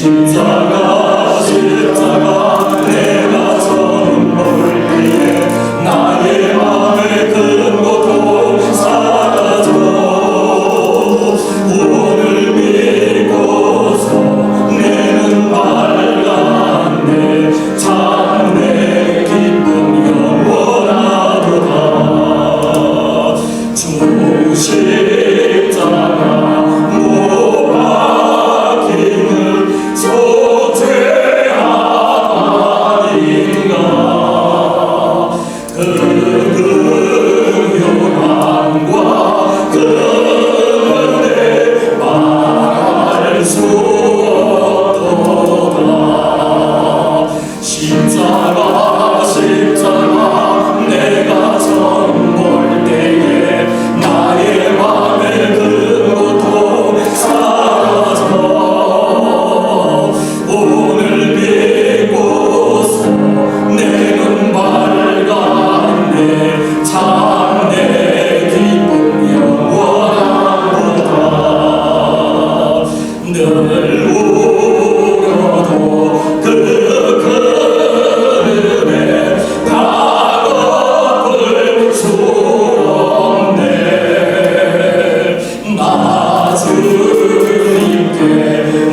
십자가 십자가 내가 처음 볼 때에 나의 맘의 큰 고통 사라져 오늘 믿고서 내는 밝았네 참 내 기쁨 영원하도다 주 십자가 못 박힘을 소재한 아닌가 그 교만과 그 은혜 말할 수 없도다 십자가 십자가 내가 처음 볼 때에 나의 맘의 그 고통 사라져 오늘 믿고서 내 눈 밝았네 참 내 기쁨 영원하도다 늘 울어도 그 그름에 다 덮을 수 없네 나 주님께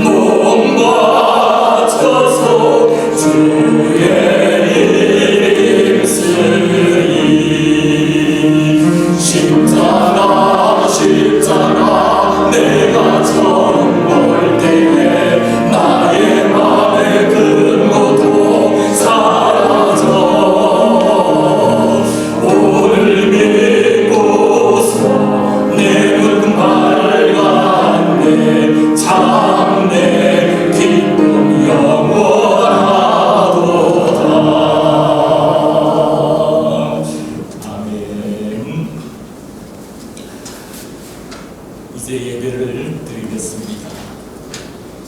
몸 바쳐서 주의 이름 쓰리 십자가 십자가 내가 처음 볼 때에 나의 맘의 큰 고통 사라져 오늘 믿고서 내 눈 밝았네 참 내 기쁨 영원하도다 아멘. 이제 예배를 드리겠습니다.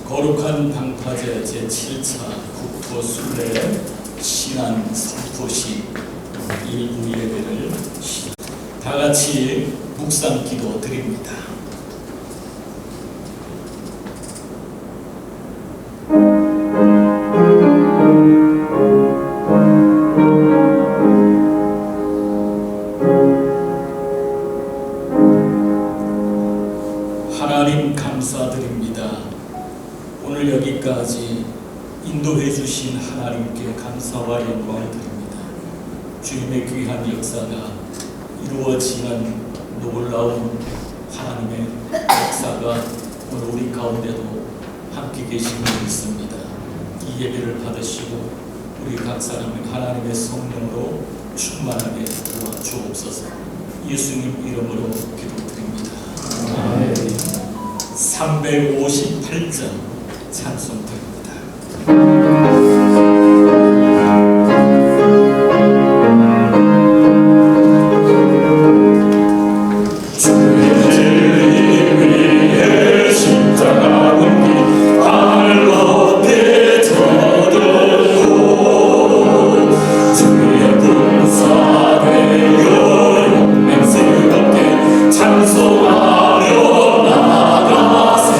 거룩한 방파제 제7차 국토순례 신안 선포식 일부 예배를 다 같이 묵상 기도 드립니다. 하나님 감사드립니다. 오늘 여기까지 인도해 주신 하나님께 감사와 영광을 드립니다. 주님의 귀한 역사가 이루어지는 놀라운 하나님의 역사가 오늘 우리 가운데도 함께 계심을 믿습니다. 이 예배를 받으시고 우리 각 사람을 하나님의 성령으로 충만하게 도와주옵소서. 예수님 이름으로 기도드립니다. 아멘. 358장 찬송드립니다. 찬송하며 나가세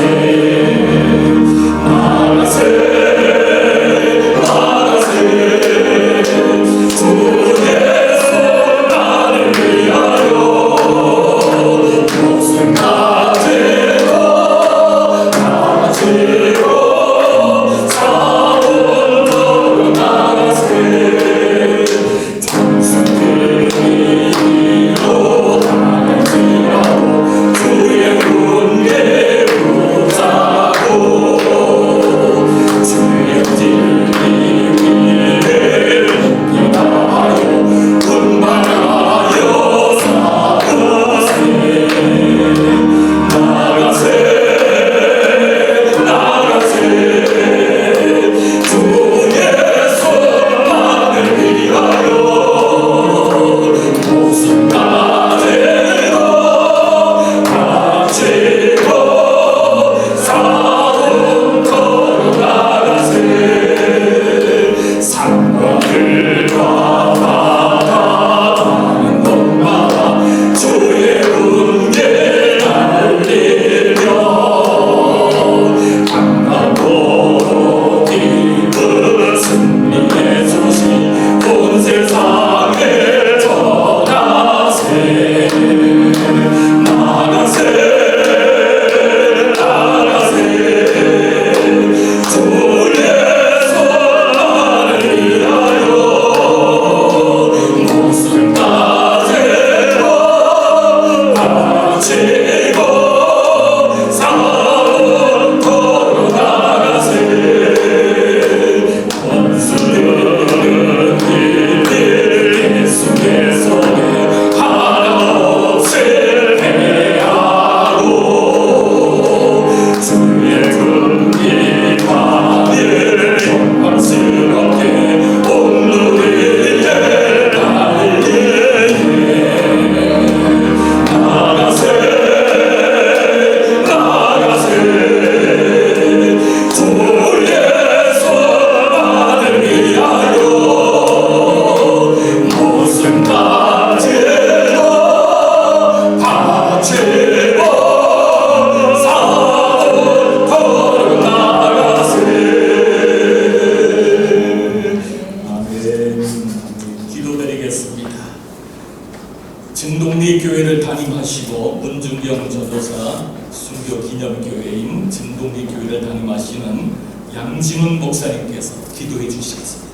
양진훈 목사님께서 기도해 주시겠습니다.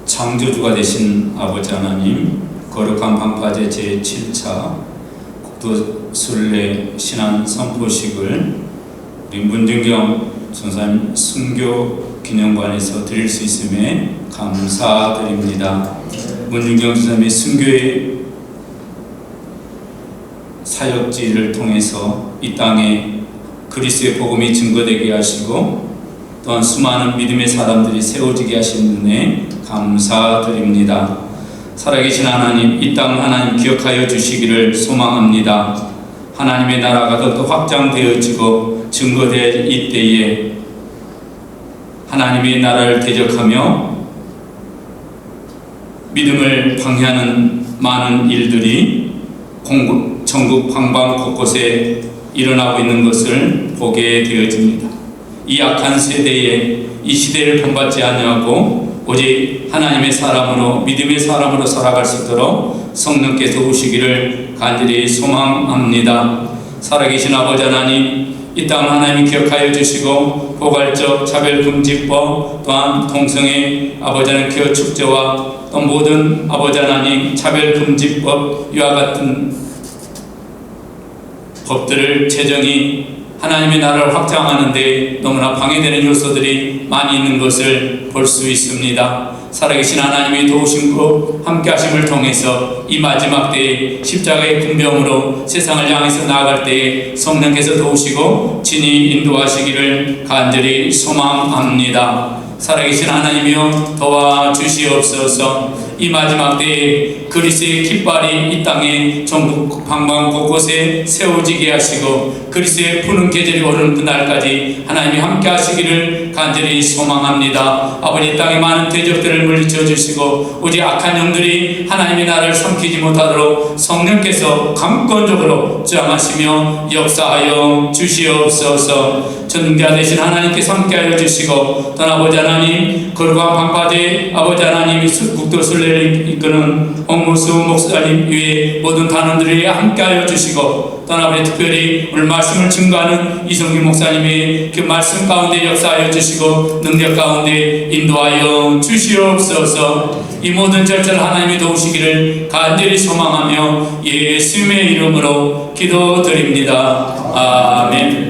창조주가 되신 아버지 하나님, 거룩한 방파제 제7차 국도순례 신안 선포식을 우리 문준경 전사님 순교 기념관에서 드릴 수 있음에 감사드립니다. 문준경 전사님의 순교의 사역지를 통해서 이 땅에 그리스도의 복음이 증거되게 하시고 또한 수많은 믿음의 사람들이 세워지게 하신 은혜 감사드립니다. 살아계신 하나님, 이 땅 하나님 기억하여 주시기를 소망합니다. 하나님의 나라가 더욱더 확장되어지고 증거될 이때에 하나님의 나라를 대적하며 믿음을 방해하는 많은 일들이 전국 방방 곳곳에 일어나고 있는 것을 보게 되어집니다. 이 악한 세대에 이 시대를 본받지 아니하고 오직 하나님의 사람으로 믿음의 사람으로 살아갈 수 있도록 성령께서 오시기를 간절히 소망합니다. 살아계신 아버지 하나님, 이 땅 하나님이 기억하여 주시고 포괄적 차별금지법 또한 동성애 아버지 하나님 기업 축제와 또 모든 아버지 하나님 차별금지법 이와 같은 법들을 제정이 하나님의 나라를 확장하는 데 너무나 방해되는 요소들이 많이 있는 것을 볼 수 있습니다. 살아계신 하나님의 도우심과 함께 하심을 통해서 이 마지막 때에 십자가의 군병으로 세상을 향해서 나아갈 때에 성령께서 도우시고 친히 인도하시기를 간절히 소망합니다. 살아계신 하나님이여 도와주시옵소서. 이 마지막 때에 그리스도의 깃발이 이 땅에 전국 방방 곳곳에 세워지게 하시고 그리스도의 푸른 계절이 오르는 그날까지 하나님이 함께 하시기를 간절히 소망합니다. 아버지, 땅의 많은 대적들을 물리쳐 주시고 오직 악한 영들이 하나님의 나라를 삼키지 못하도록 성령께서 강권적으로 주장하시며 역사하여 주시옵소서. 전능자 되신 하나님께서 함께하여 주시고 또 아버지 하나님 거룩한 방파제 아버지 하나님이 국도순례를 이끄는 홍무수 목사님 위에 모든 단원들이 함께하여 주시고 또 아버지 특별히 오늘 말씀을 증거하는 이성규 목사님의 그 말씀 가운데 역사하여 주시고 능력 가운데 인도하여 주시옵소서. 이 모든 절차를 하나님이 도우시기를 간절히 소망하며 예수님의 이름으로 기도드립니다. 아멘.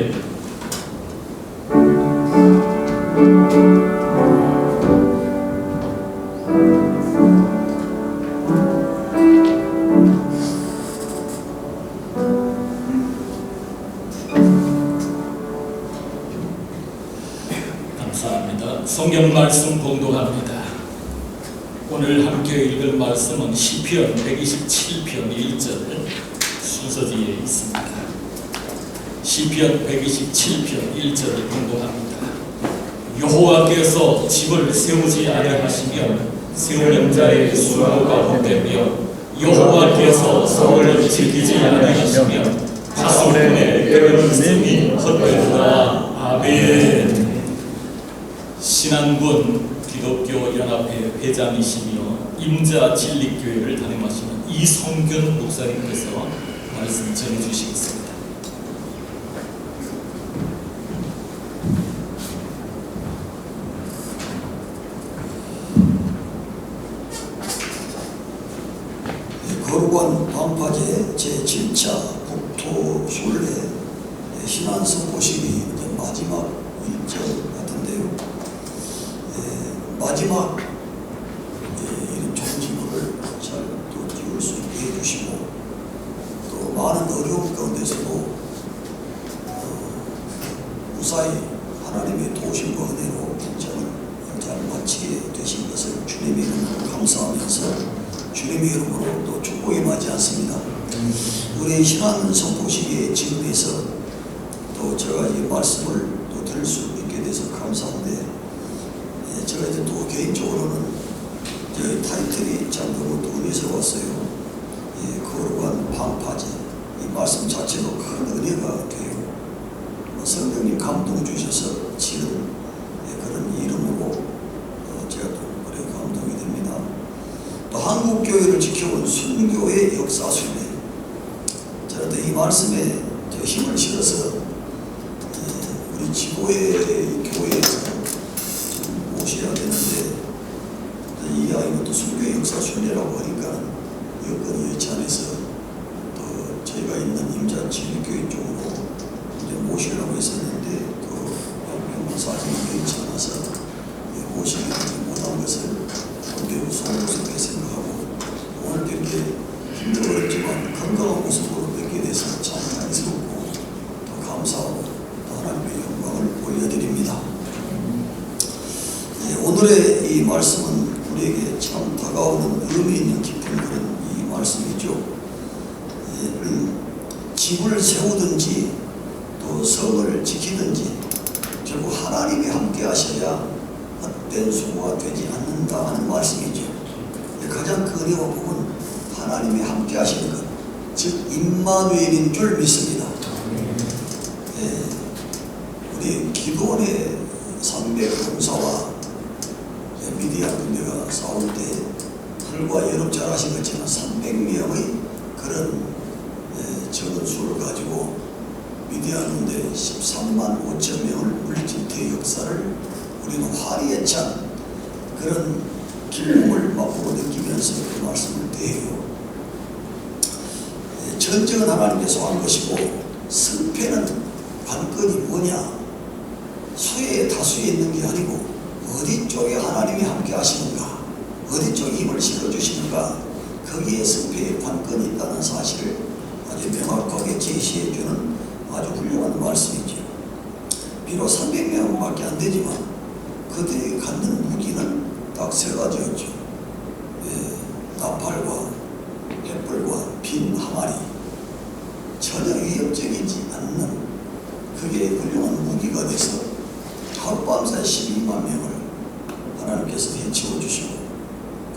감사합니다. 성경 말씀 봉독합니다. 오늘 함께 읽을 말씀은 시편 127편 1절 순서지에 있습니다. 시편 127편 1절을 봉독합니다. 여호와께서 집을 세우지 아니하시면 세우는 자의 수고가 헛되며 여호와께서 성을 지키지 아니하시면 파수꾼의 애를 셈이 헛되도다. 아멘. 신안군 기독교 연합회 회장이시며 임자 진리교회를 담임하시는 이성균 목사님께서 말씀 전해주시겠습니다. 거룩한 방파제 제7차 국토순례 신안 선포식이 마지막 일정 같은데요. 마지막 이런 좋은 진로를 잘 또 띄울 수 있게 해주시고 또 많은 어려움 가운데서도 무사히 하나님의 도우심과 은혜로 일정을 잘 마치게 되신 것을 주님의 이름으로 감사하면서 주님의 이름으로 또 축복이 맞지 않습니다. 우리 신안 선포식에 지금에서 또 제가 이 말씀을 또 들을 수 있게 돼서 감사한데 제가 이제 또 개인적으로는 저희 타이틀이 참 너무 또 은혜스러웠어요. 거룩한 방파제 이 말씀 자체도 큰 은혜가 돼요. 성령님 감동 주셔서 지은 그런 이름으로 제가 또 그래 감동이 됩니다. 또 한국교회를 지켜온 순교의 역사 순례. 저는 이 말씀에 힘을 실어서 우리 지도의 교회에서 좀 모셔야 되는데, 이 아이는 또 순교의 역사 순례라고 하니까 여건이 여의치 않아서 또 저희가 있는 임자 진리교회 쪽으로 이제 모시려고 했었는데 또 병원 사정이 여의치 않아서 모시게 되지 못한 것을 매우 소홀스럽게 생각하고, 오늘 이렇게 힘들었지만 건강한 모습으로 뵙게 돼서 참 다행스럽고 또 감사하고 또 하나님의 영광을 올려드립니다. 오늘의 이 말씀은 우리에게 참 다가오는 의미 있는 깊은 그런 이 말씀이죠. 집을 세우든지 또 성을 지키든지 결국 하나님이 함께 하셔야 헛된 수고가 되지 않는다 하는 말씀이죠. 가장 큰 은혜와 복은 하나님이 함께 하시는 것, 즉 임마누엘인 줄 믿습니다. 우리 기도원의 300군사와 미디안 군대가 싸울 때 불과 여러분 잘 아시겠지만 300명의 그런 적은 수를 가지고 미디안 군대 13만 5천 명을 물리친 대역사를 우리는 화리에 찬 그런 기쁨을 맛보고 느끼면서 그 말씀을 대해요. 전쟁은 하나님께서 한 것이고 승패는 관건이 뭐냐, 수에 다수에 있는 게 아니고 어디 쪽에 하나님이 함께 하시는가, 어디 쪽에 힘을 실어주시는가, 거기에 승패의 관건이 있다는 사실을 아주 명확하게 제시해주는 아주 훌륭한 말씀이죠. 비록 300명밖에 안 되지만 그들이 갖는 무기는 딱 세 가지였죠. 나팔과 횃불과 빈 항아리, 전혀 위협적이지 않는 그게 훌륭한 무기가 돼서 하룻밤새 12만 명을 하나님께서 해치워 주시고,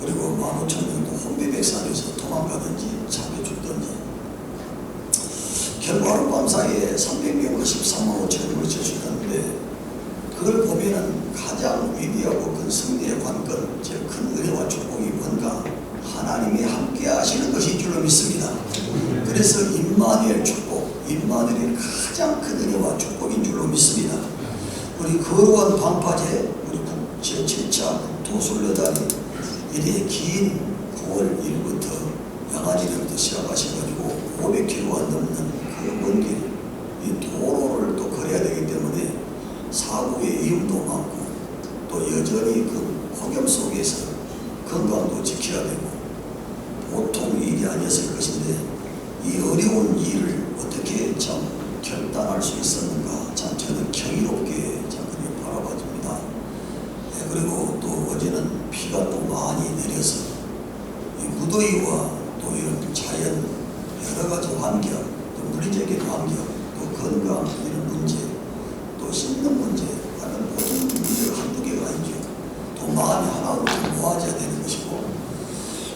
그리고 15,000명도 혼비백산에서 도망가든지 잡혀 죽든지 결국 하룻밤 사이에 300명과 13만 5천명을 쳐주셨는데, 그걸 보면은 가장 위대하고 큰 승리의 관건, 즉 큰 은혜와 축복이 뭔가, 하나님이 함께 하시는 것인 줄로 믿습니다. 그래서 임마누엘 축복, 임마누엘이 가장 큰 은혜와 축복인 줄로 믿습니다. 우리 거룩한 방파제, 우리 제7차 국토순례단이 이래 긴 9월 1일부터 양아지부터 시작하셔가지고 500km가 넘는 그 먼 길, 이 도로를 또 걸어야 되기 때문에 사고의 위험도 많고 또 여전히 그 폭염 속에서 건강도 지켜야 되고 보통 일이 아니었을 것인데, 이 어려운 일을 어떻게 참 결단할 수 있었는가, 참 저는 경이롭게 참 그렇게 바라봐줍니다. 그리고 또 어제는 비가 또 많이 내려서 이 무더위와 또 이런 자연 여러 가지 환경, 또 물리적인 환경, 또 건강 이런 문제, 또 씻는 문제, 하는 모든 문제가 한두 개가 아니죠. 또 마음이 하나로 모아져야 되는 것이고,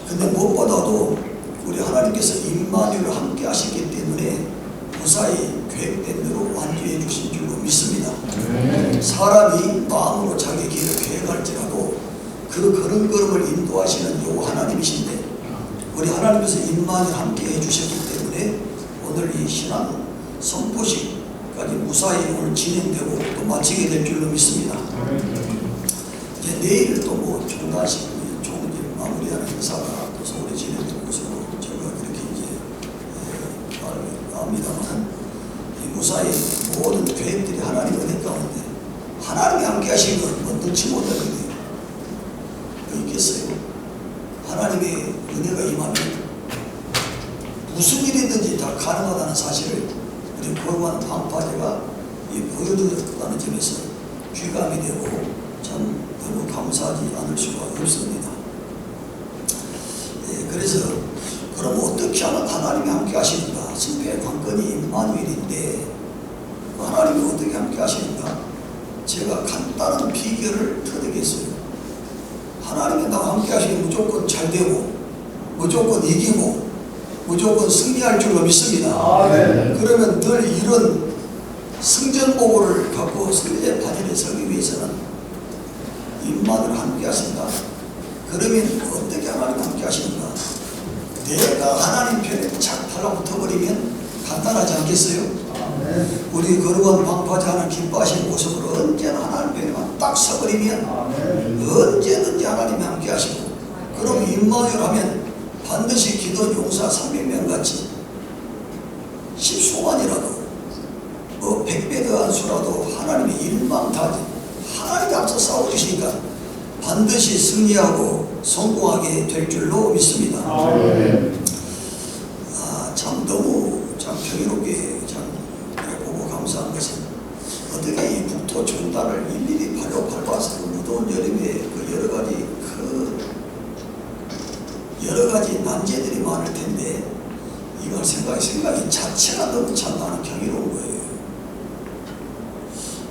근데 무엇보다도 우리 하나님께서 임마누엘을 함께 하시기 때문에 무사히 계획된 대로 완주해 주신 줄로 믿습니다. 사람이 마음으로 자기 길을 계획할지라도 그 걸음걸음을 인도하시는 요 하나님이신데, 우리 하나님께서 임마누엘 함께 해주셨기 때문에 오늘 이 신앙 선포식까지 무사히 오늘 진행되고 또 마치게 될 줄로 믿습니다. 이제 내일 또 뭐 중간식 종일 마무리하는 행사가 또 서울에 진행될 것으로 제가 그렇게 이제 압니다만, 무사히 모든 계획들이 하나님의 은혜 가운데 하나님이 함께 하시는 건 뭐 능치 못할 일이에요. 있겠어요? 하나님의 은혜가 임하면 무슨 일이든지 다 가능하다는 사실을 우리 거룩한 방파제가 보여주었다는 점에서 귀감이 되고 참 너무 감사하지 않을 수가 없습니다. 그래서 그럼 어떻게 하면 하나님이 함께 하시는가? 승패의 관건이 임마누엘인데 하나님이 어떻게 함께 하시는가? 제가 간단한 비결을 터득했어요. 하나님이 나와 함께 하시면 무조건 잘 되고 무조건 이기고 무조건 승리할 줄로 믿습니다. 그러면 늘 이런 승전보고를 갖고 승리의 파전에 서기 위해서는 임마누엘 함께 하신다. 그러면 어떻게 하나님 함께 하시는가? 내가 하나님 편에 착 달라붙어버리면 간단하지 않겠어요? 우리 거룩한 방파제 하나님 기뻐하시는 모습으로 언제나 하나님 편에만 딱 서버리면 언제든지 하나님이 함께 하시고, 그럼 임마누엘 반드시 기도 용사 300명 같이 10수만이라도 100배 더한 수라도 하나님의 일망타지 하나님이 앞서 싸워주시니까 반드시 승리하고 성공하게 될 줄로 믿습니다. 참 너무 평이롭게 보고 감사한 것은, 어떻게 이 북토 전달을 일일이 밟아서 무더운 여름에 여러 가지 난제들이 많을 텐데 이걸 생각이 자체가 너무 참 나는 경이로운 거예요.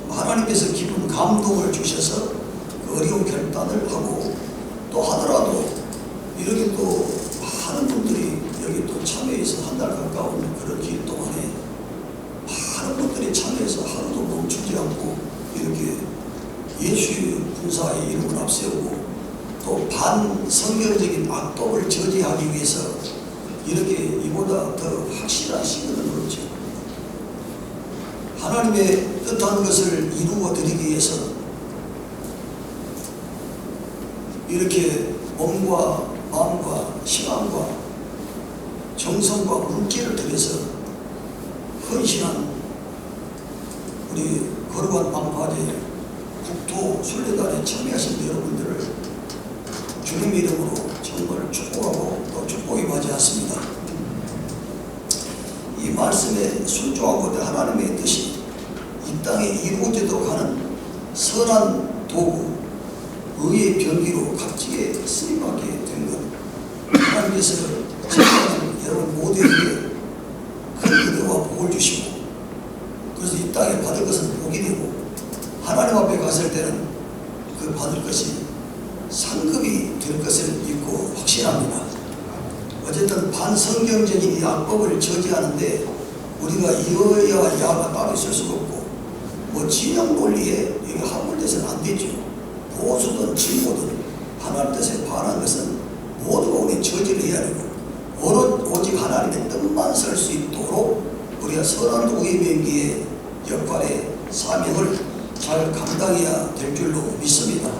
하나님께서 깊은 감동을 주셔서 그 어려운 결단을 하고, 또 하더라도 이렇게 또 많은 분들이 여기 또 참여해서 한 달 가까운 그런 길 동안에 많은 분들이 참여해서 하루도 멈추지 않고 이렇게 예수의 군사의 이름을 앞세우고, 또 반성경적인 악독을 저지하기 위해서 이렇게 이보다 더 확실한 시간을 놓죠. 하나님의 뜻한 것을 이루어 드리기 위해서 이렇게 몸과 마음과 시간과 정성과 물질을 들여서 헌신한 우리 거룩한 방파제 국토 순례단에 참여하신 여러분들을 주님 이름으로 정말 축복하고 또 축복이 맞이했습니다. 이 말씀에 순종하고 하나님의 뜻이 이 땅에 이루어지도록 하는 선한 도구, 의의 병기로 값지게 쓰임받게 된 것, 하나님께서 여러분 모두에게 큰 은혜와 복을 주시고, 그래서 이 땅에 받을 것은 복이 되고 하나님 앞에 갔을 때는 그 받을 것이 상급이 될 것을 믿고 확신합니다. 어쨌든 반성경적인 이 악법을 저지하는데 우리가 여야 야가 따로 있을 수가 없고, 진영 논리에 여기 함몰돼서는 안 되죠. 보수든 진보든 하나님 뜻에 반한 것은 모두가 우리 저지를 해야 되고, 오직 하나님의 뜻만 설 수 있도록 우리가 선한 도의 명기의 역할의 사명을 잘 감당해야 될 줄로 믿습니다.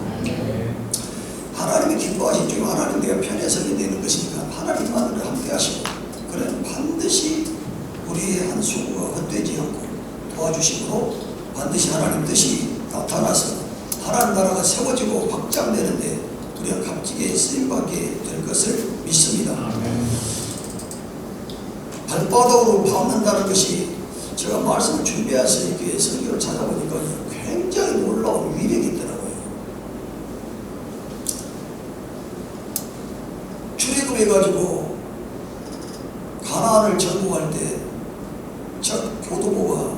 하나님이 기뻐하신 중 하나님 내가 편에 서게 되는 것이니까 하나님만으로 함께 하시고, 그러면 반드시 우리의 한 수고가 헛되지 않고 도와주심으로 반드시 하나님 뜻이 나타나서 하나님 나라가 세워지고 확장되는데 우리가 값지게 쓰임받게 될 것을 믿습니다. 발바닥으로 밟는다는 것이, 제가 말씀을 준비해서 이렇게 성경을 찾아보니까 굉장히 놀라운 위력이 있더라고요. 출애굽해가지고 가나안을 정복할 때 첫 교도보가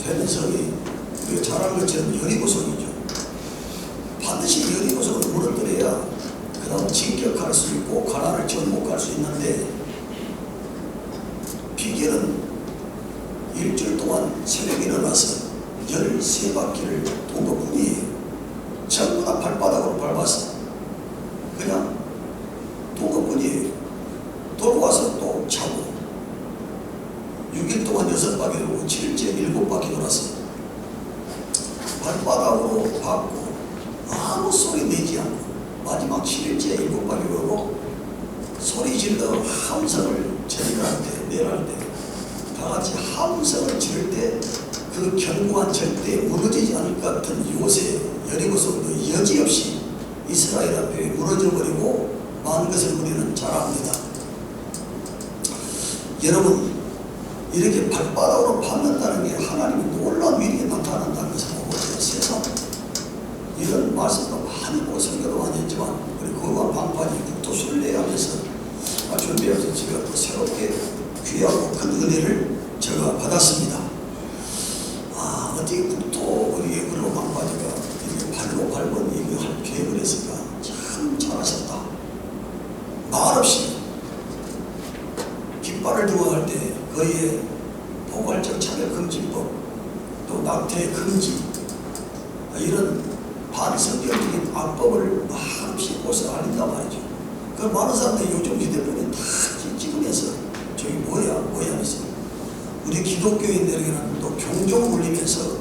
되는 성이 우리가 잘 아는 것처럼 여리고성이죠. 반드시 여리고성을 무너뜨려야 그 다음 진격할 수 있고 가나안을 정복할 수 있는데, 비결은 일주일 동안 새벽에 일어나서 13바퀴를 돈 것뿐이에요. 전부 다 발바닥으로 밟아서 그냥 돈 것뿐이에요. 돌고 와서 또 차고 6일 동안 6바퀴 돌고 7일째 7바퀴 돌아서 발바닥으로 밟고 아무 소리 내지 않고 마지막 7일째 7바퀴 돌고 소리 질러 함성을 저리할 때, 내려할 때 다 같이 함성을 지를 때 그 견고한 절대 무너지지 않을 것 같은 요새 여리고성도 여지없이 이스라엘 앞에 무너져버리고 만 것을 우리는 잘 압니다. 여러분, 이렇게 발바닥으로 밟는다는 게 하나님의 놀라운 위력이 나타난다는 것을 보고 세상 이런 말씀도 많이 보고 성경도 많이 했지만 우리 거룩한 방파제 국토 순례하면서 준비해서 제가 또 새롭게 귀하고 큰 은혜를 제가 받았습니다. 어떻게 국토 우리의 거룩한 방파제가 이렇게 발로 밟은 얘기를 할 계획을 했을까? 참 잘하셨다. 말없이 깃발을 들고 갈 때 그의 포괄적 차별금지법, 또 낙태 금지, 이런 반성경적인 악법을 한없이 고소하린단 말이죠. 그 많은 사람들이 요즘 휴대폰에 다 찍으면서 저기 뭐야 하면서 우리 기독교인들에게는 또 경종 울리면서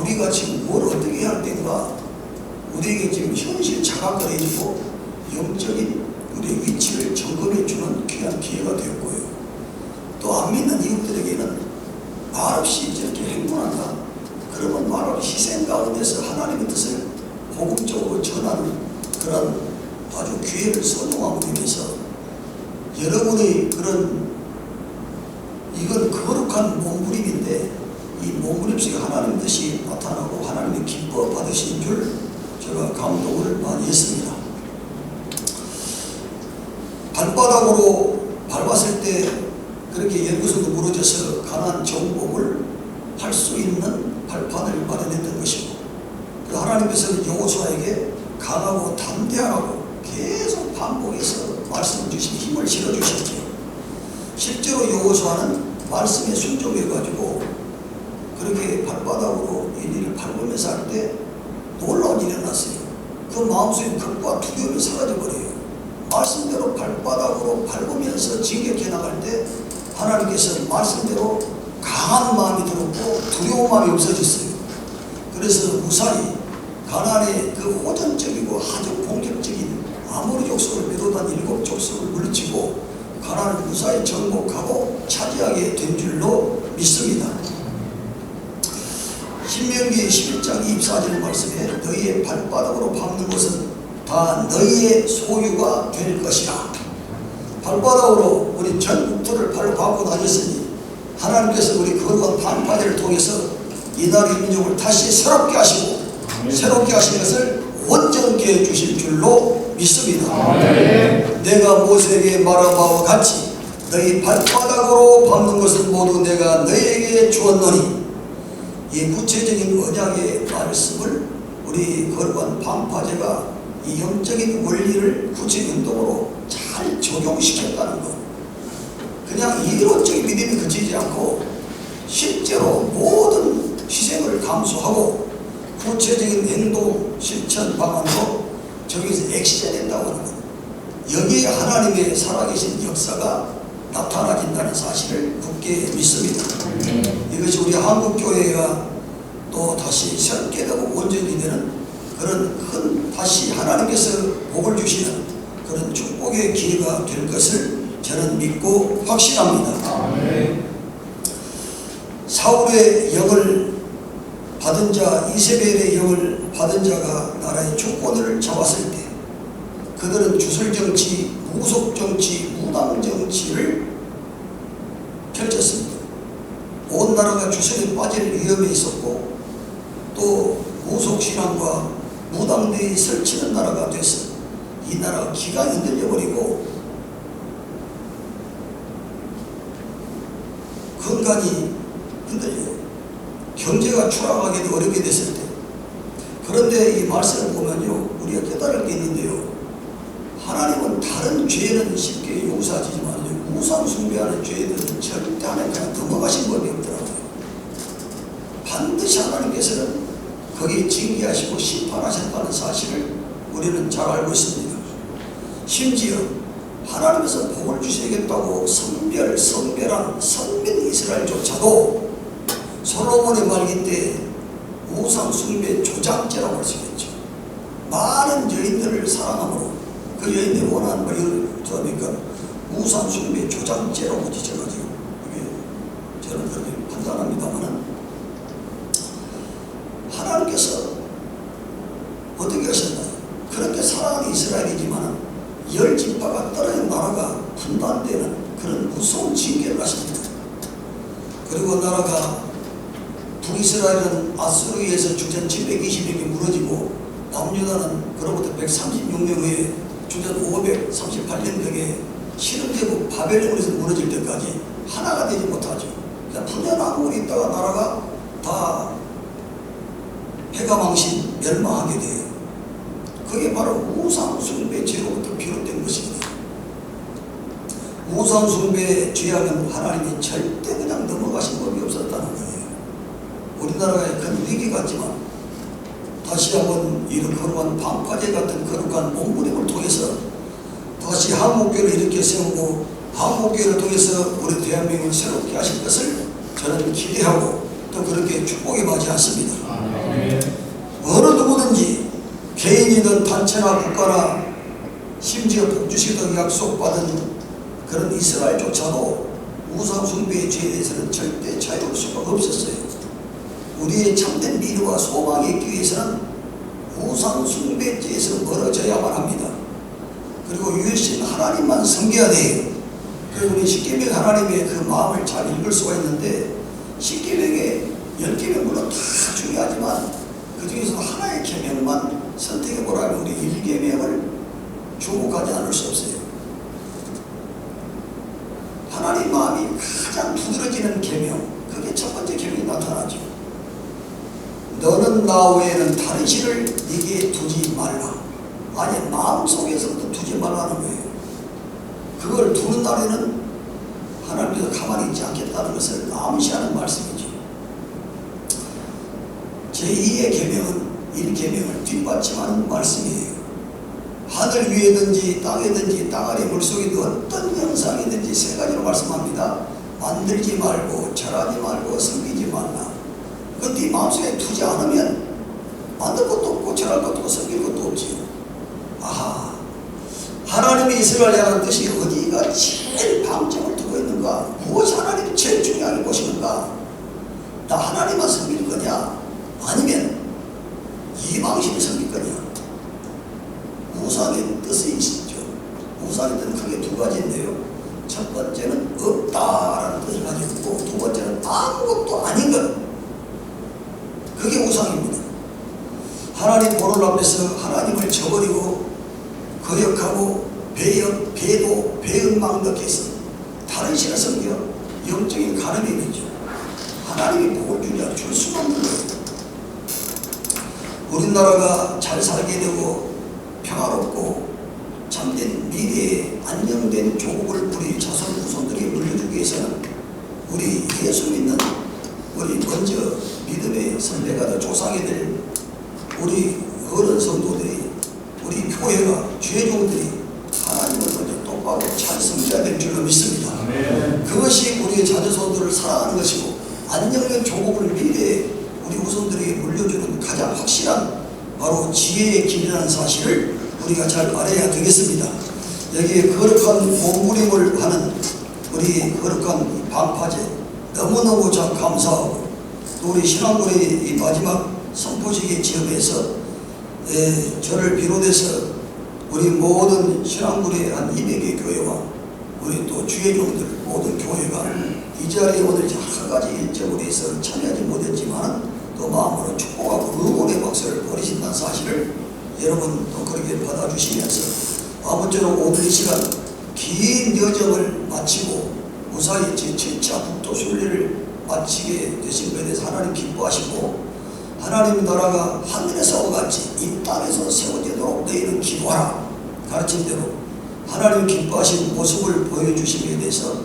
우리가 지금 뭘 어떻게 해야 할 때인가, 우리에게 지금 현실 자각을 해주고 영적인 우리의 위치를 점검해 주는 귀한 기회가 되었고요. 또 안 믿는 이웃들에게는 말없이 저렇게 행동한다, 그러면 말없이 희생 가운데서 하나님의 뜻을 복음적으로 전하는 그런 아주 기회를 선용함으로 인해서 여러분의 이건 거룩한 몸부림인데, 이 몸부림 속에 하나님의 뜻이 나타나고 하나님의 기뻐 받으신 줄 제가 감동을 많이 했습니다. 발바닥으로 밟았을 때 그렇게 예루살렘도 무너져서 가나안 정복을 할 수 있는 발판을 마련했던 것이고, 하나님께서는 여호수아에게 강하고 담대하라고 계속 반복해서 말씀을 주신 힘을 실어주셨죠. 실제로 여호수아는 말씀에 순종해가지고 그렇게 발바닥으로 이 일을 밟으면서 할 때 놀라운 일이 일어났어요. 그 마음속에 겁과 두려움이 사라져버려요. 말씀대로 발바닥으로 밟으면서 진격해 나갈 때 하나님께서 말씀대로 강한 마음이 들었고 두려운 마음이 없어졌어요. 그래서 무사히 가나안의 그 호전적이고 아주 공격적인 아모리 족속을 비롯한 7 족속을 물리치고 가나안을 무사히 정복하고 차지하게 된 줄로 믿습니다. 신명기 11장 24절 말씀에 너희의 발바닥으로 밟는 것은 다 너희의 소유가 될 것이라. 발바닥으로 우리 전국토를 발로 밟고 다녔으니 하나님께서 우리 거룩한 반파제를 통해서 이 나라의 민족을 다시 새롭게 하시고 새롭게 하신 것을 온전케 해주실 줄로 믿습니다. 내가 모세에게 말한 바와 같이 너희 발바닥으로 밟는 것은 모두 내가 너희에게 주었노니, 이 구체적인 언약의 말씀을 우리 거룩한 반파제가 이 영적인 원리를 구체 행동으로 잘 적용시켰다는 것. 그냥 이론적인 믿음이 그치지 않고 실제로 모든 희생을 감수하고 구체적인 행동 실천 방안으로 저기서 액션된다고 하는 것. 여기에 하나님의 살아계신 역사가 나타나진다는 사실을 굳게 믿습니다. 이것이 우리 한국교회가 또 다시 새롭게 되고 온전히 되는 그런 큰 다시 하나님께서 복을 주시는 그런 축복의 기회가 될 것을 저는 믿고 확신합니다. 사울의 영을 받은 자, 이세벨의 영을 받은 자가 나라의 주권을 잡았을 때 그들은 주술정치, 무속정치, 무당정치를 펼쳤습니다. 온 나라가 주술에 빠질 위험에 있었고 또 무속신앙과 무당대에 설치는 나라가 돼서 이 나라가 기가 흔들려버리고 건강이 흔들려요. 경제가 추락하게 어렵게 됐을 때. 그런데 이 말씀을 보면요, 우리가 깨달을 게 있는데요, 하나님은 다른 죄는 쉽게 용서하시지만 우상 숭배하는 죄들은 절대 하나님께서 넘어가신 법이 없더라고요. 반드시 하나님께서는 거기에 징계하시고 심판하셨다는 사실을 우리는 잘 알고 있습니다. 심지어 하나님께서 복을 주시겠다고 선별한 선민 이스라엘조차도 솔로몬의 말기 때 우상 숭배 조장죄라고 할 수 있겠죠. 많은 여인들을 사랑함으로 그 여인들이 원하는 걸 저니까 우상 숭배 조장죄라고 지쳐가지고 이게 저는 그렇게 판단합니다만은, 하나님께서 어떻게 하셨나요? 그렇게 사랑하는 이스라엘이지만 10지파가 떨어진 나라가 분단되는 그런 무서운 징계를 하십니다. 그리고 나라가 북이스라엘은 아수르에 의해서 주전 720년에 무너지고 남유다는 그로부터 136년 후에 주전 538년경에 신흥제국 바벨론에서 무너질 때까지 하나가 되지 못하죠. 분열하고 있다가 나라가 다 패가망신 멸망하게 돼요. 그게 바로 우상숭배 죄로부터 비롯된 것입니다. 우상숭배 죄하면 하나님이 절대 그냥 넘어가신 법이 없었다는 거예요. 우리나라가 큰 위기 같지만 다시 한번 이런 거룩한 방파제 같은 거룩한 몸부림을 통해서 다시 한국교를 이렇게 세우고 한국교를 통해서 우리 대한민국을 새롭게 하실 것을 저는 기대하고 또 그렇게 축복에 맞이했습니다. 어느 누구든지 개인이든 단체나 국가나 심지어 복주시키던 약속받은 그런 이스라엘조차도 우상숭배의 죄에 대해서는 절대 자유로울 수가 없었어요. 우리의 참된 미래와 소망이 있기 위해서는 우상숭배죄에서 멀어져야만 합니다. 그리고 유일신 하나님만 섬겨야 돼요. 그리고 우리 십계명 하나님의 그 마음을 잘 읽을 수가 있는데 십계명의 10계명 물론 다 중요하지만 그 중에서 하나의 계명만 선택해보라면 우리 1계명을 주목하지 않을 수 없어요. 하나님 마음이 가장 두드러지는 계명, 그게 첫 번째 계명이 나타나죠. 너는 나 외에는 다른 신을 네게 두지 말라. 아니 마음속에서부터 두지 말라는 거예요. 그걸 두는 날에는 하나님께서 가만히 있지 않겠다는 것을 암시하는 말씀이죠. 제2의 계명은 1계명을 뒷받침하는 말씀이에요. 하늘 위에든지 땅에든지 땅 아래 물속에든 어떤 형상이든지 세 가지로 말씀합니다. 만들지 말고 절하지 말고 섬기지 말라. 그건 네 마음속에 두지 않으면 만들 것도 없고 절할 것도 없고 섬길 것도 없지요. 아하, 하나님의 이스라엘 향한 뜻이 어디가 제일 방점을 두고 있는가? 무엇이 하나님이 제일 중요하게 보시는가? 나 하나님만 섬길 거냐? 아니면 이방신을 섬길 거냐? 우상의 뜻이 있죠. 우상의 뜻은 크게 두 가지인데요. 첫 번째는 없다라는 뜻을 가지고 있고, 두 번째는 아무것도 아닌 것. 그게 우상입니다. 하나님 보는 앞에서 하나님을 저버리고 거역하고 배도 배은망덕해서 다른 신을 섬겨 영적인 가늠이죠. 하나님이 복을 주냐? 줄 수가 없는 거예요. 우리나라가 잘 살게 되고 평화롭고 참된 미래에 안정된 조국을 우리 자손 후손들이 물려주기 위해서는 우리 예수 믿는 우리 먼저 믿음의 선배가 될 조상이 될 우리 어른 성도들이 우리 교회가 죄종들이 하나님을 먼저 똑바로 잘 섬겨야 될 줄로 믿습니다. 그것이 우리의 자녀손들을 사랑하는 것이고 안정된 조국을 미래에 우리 후손들에게 물려주는 가장 확실한 바로 지혜의 길이라는 사실을 우리가 잘 알아야 되겠습니다. 여기에 거룩한 몸부림을 하는 우리 거룩한 방파제 너무너무 참 감사하고 또 우리 신앙군의 이 마지막 선포식의 지역에서 저를 비롯해서 우리 모든 신앙군의 한 200개 교회와 우리 또 주의종들 모든 교회가 이 자리에 오늘 여러 가지 일정으로 해서 참여하지 못했지만 또 마음으로 축복하고 응원의 박수를 보내신다는 사실을 여러분 또 그렇게 받아주시면서 아무쪼록 오늘 이 시간 긴 여정을 마치고 무사히 제7차 국토순례를 마치게 되신 것에 대해서 하나님 기뻐하시고 하나님 나라가 하늘에서와 같이 이 땅에서 세워지도록 너희는 기도하라 가르친 대로 하나님 기뻐하신 모습을 보여주심에 대해서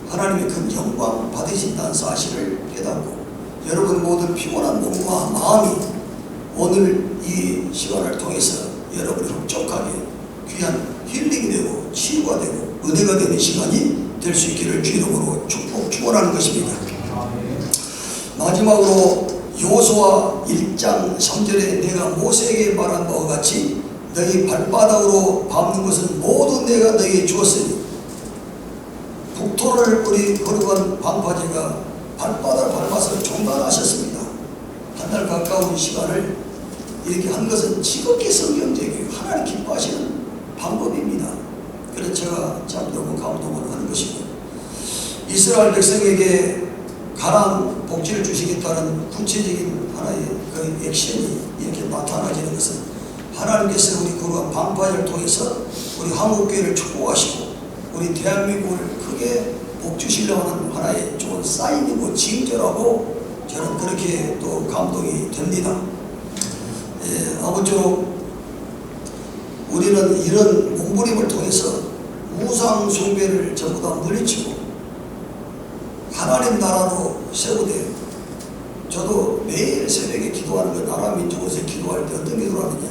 하나님의 큰 영광 받으신다는 사실을 깨닫고 여러분 모든 피곤한 몸과 마음이 오늘 이 시간을 통해서 여러분이 흡족하게 귀한 힐링이 되고 치유가 되고 은혜가 되는 시간이 될 수 있기를 주 이름으로 축원하는 것입니다. 마지막으로 여호수아 1장 3절에 내가 모세에게 말한 바와 같이 너희 발바닥으로 밟는 것은 모두 내가 너희에게 주었으니 북토를 우리 거룩한 방파제가 발바닥을 밟아서 종단하셨습니다. 한 달 가까운 시간을 이렇게 한 것은 지극히 성경적이에요. 하나님 기뻐하시는 방법입니다. 그래서 제가 참 너무 감동을 하는 것이고 이스라엘 백성에게 가나안 복지를 주시겠다는 구체적인 하나의 그 액션이 이렇게 나타나지는 것은 하나님께서 우리 거룩한 방파제를 통해서 우리 한국교회를 축복하시고 우리 대한민국을 크게 복주시려고 하는 하나의 좋은 사인이고 징조라고 저는 그렇게 또 감동이 됩니다. 아무쪼록 우리는 이런 몸부림을 통해서 우상 숭배를 전부 다 물리치고 하나님 나라로 세우되 저도 매일 새벽에 기도하는 거 나라 민족에서 기도할 때 어떤 기도하느냐,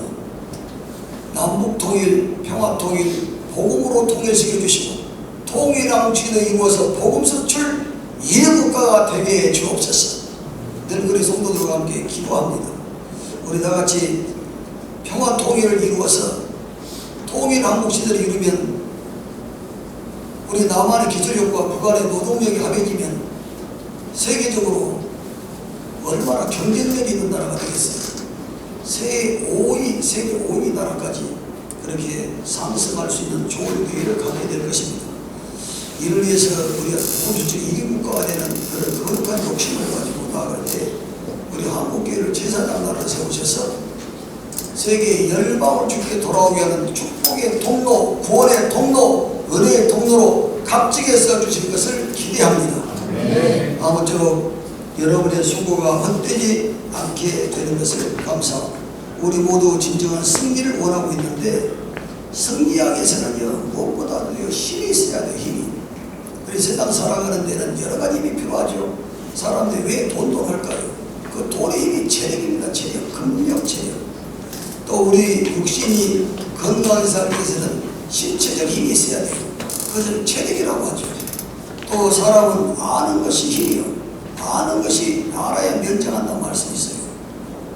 남북 통일, 평화 통일, 복음으로 통일시켜 주시고 통일한 주기도 이루어서 복음 서출 예국가가 되게 해 주옵소서. 늘 우리 성도들과 함께 기도합니다. 우리 다같이 평화 통일을 이루어서 통일 한국 시대를 이루면 우리 남한의 기술력과 북한의 노동력이 합해지면 세계적으로 얼마나 경쟁력이 있는 나라가 되겠어요. 세계 5위 나라까지 그렇게 상승할 수 있는 좋은 기회를 갖게 될 것입니다. 이를 위해서 우리가 공주적 이기국가가 되는 그런 거룩한 욕심을 가지고 나아갈 때 우리 한국교회를 제사장 나라를 세우셔서 세계 열방을 주께 돌아오게 하는 축복의 통로, 구원의 통로, 은혜의 통로로 값지게 써주실 것을 기대합니다. 아무쪼록 여러분의 수고가 헛되지 않게 되는 것을 감사합니다. 우리 모두 진정한 승리를 원하고 있는데 승리하기 위해서는요, 무엇보다도 힘이 있어야 돼요. 힘이. 그래서 세상 살아가는 데는 여러 가지 힘이 필요하죠. 사람들이 왜 돈 할까요? 그 돈의 힘이 체력입니다. 체력, 근력, 체력. 또 우리 육신이 건강하게 살기 위해서는 신체적 힘이 있어야 돼요. 그것을 체력이라고 하죠. 또 사람은 아는 것이 힘이요, 아는 것이 알아야 면장한다는 말씀이 있어요.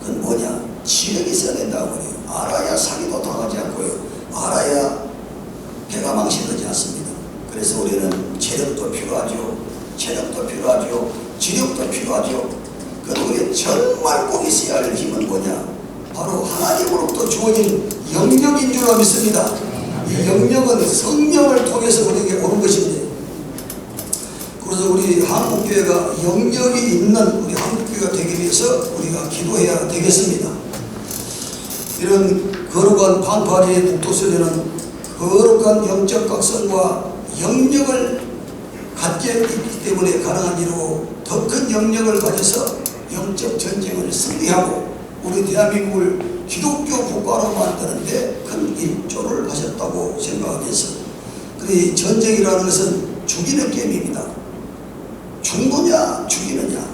그건 뭐냐? 지력이 있어야 된다고 그래요. 알아야 사기도 당하지 않고요, 알아야 배가 망신하지 않습니다. 그래서 우리는 체력도 필요하죠, 체력도 필요하죠, 지력도 필요하죠. 그리고 우리 정말 꼭 있어야 할 힘은 뭐냐? 바로 하나님으로부터 주어진 영역인 줄로 믿습니다. 이 영역은 성령을 통해서 우리에게 오는 것인데, 그래서 우리 한국교회가 영역이 있는 우리 한국교회가 되기 위해서 우리가 기도해야 되겠습니다. 이런 거룩한 방파제의 북토설에는 거룩한 영적 각성과 영역을 갖게 있기 때문에 가능한 일로 더 큰 영역을 가져서 영적 전쟁을 승리하고 우리 대한민국을 기독교 국가로 만드는데 큰 일조를 하셨다고 생각하면서, 이 전쟁이라는 것은 죽이는 게임입니다. 죽느냐 죽이느냐,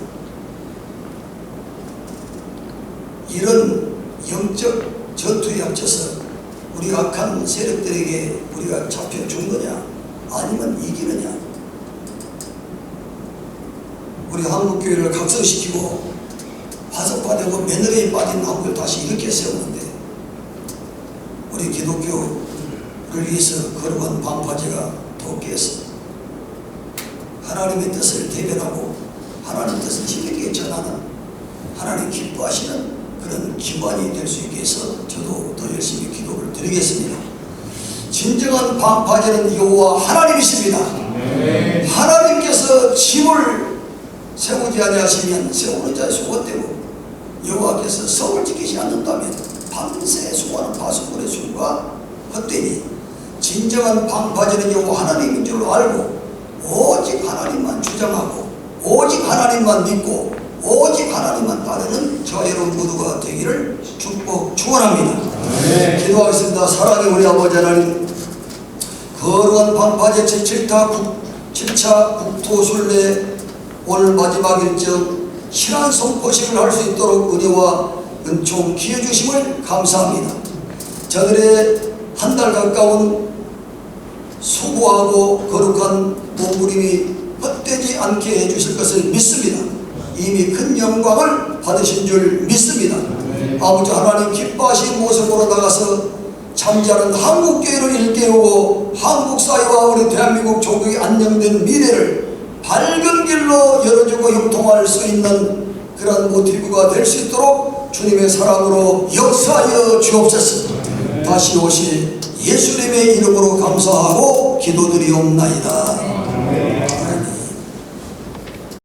이런 영적 전투에 합쳐서 우리 악한 세력들에게 우리가 잡혀 죽느냐 아니면 이기느냐. 우리 한국교회를 각성시키고 화석화되고 매너리에 빠진 한국을 다시 일으켜 세우는데 우리 기독교를 위해서 거룩한 방파제가 돕겠습니다. 하나님의 뜻을 대변하고 하나님의 뜻을 힘있게 전하는, 하나님 기뻐하시는 그런 기관이 될 수 있게 해서 저도 더 열심히 기도를 드리겠습니다. 진정한 방파제는 여호와 하나님이십니다. 하나님께서 집을 세우지 아니하시면 세우는 자의 수고가 되고, 여호와께서 성을 지키지 않는다면 밤새 수고하는 바수꾼의 수고가 헛되니, 진정한 방파제는 여호와 하나님인 줄 알고 오직 하나님만 주장하고 오직 하나님만 믿고 오직 하나님만 따르는 저와 여러분 모두가 되기를 축원합니다. 기도하겠습니다. 사랑의 우리 아버지 하나님, 거룩한 방파제 제7차 국토순례 오늘 마지막 일정 신안 선포식을 할 수 있도록 은혜와 은총 기회 주심을 감사합니다. 저들의 한 달 가까운 수고하고 거룩한 몸부림이 헛되지 않게 해주실 것을 믿습니다. 이미 큰 영광을 받으신 줄 믿습니다. 아버지 하나님, 기뻐하신 모습으로 나가서 잠자는 한국교회를 일깨우고 한국 사회와 우리 대한민국 조국의 안정된 미래를 밝은 길로 열어주고 형통할 수 있는 그런 모티브가 될 수 있도록 주님의 사랑으로 역사하여 주옵소서. 다시 오실 예수님의 이름으로 감사하고 기도드리옵나이다.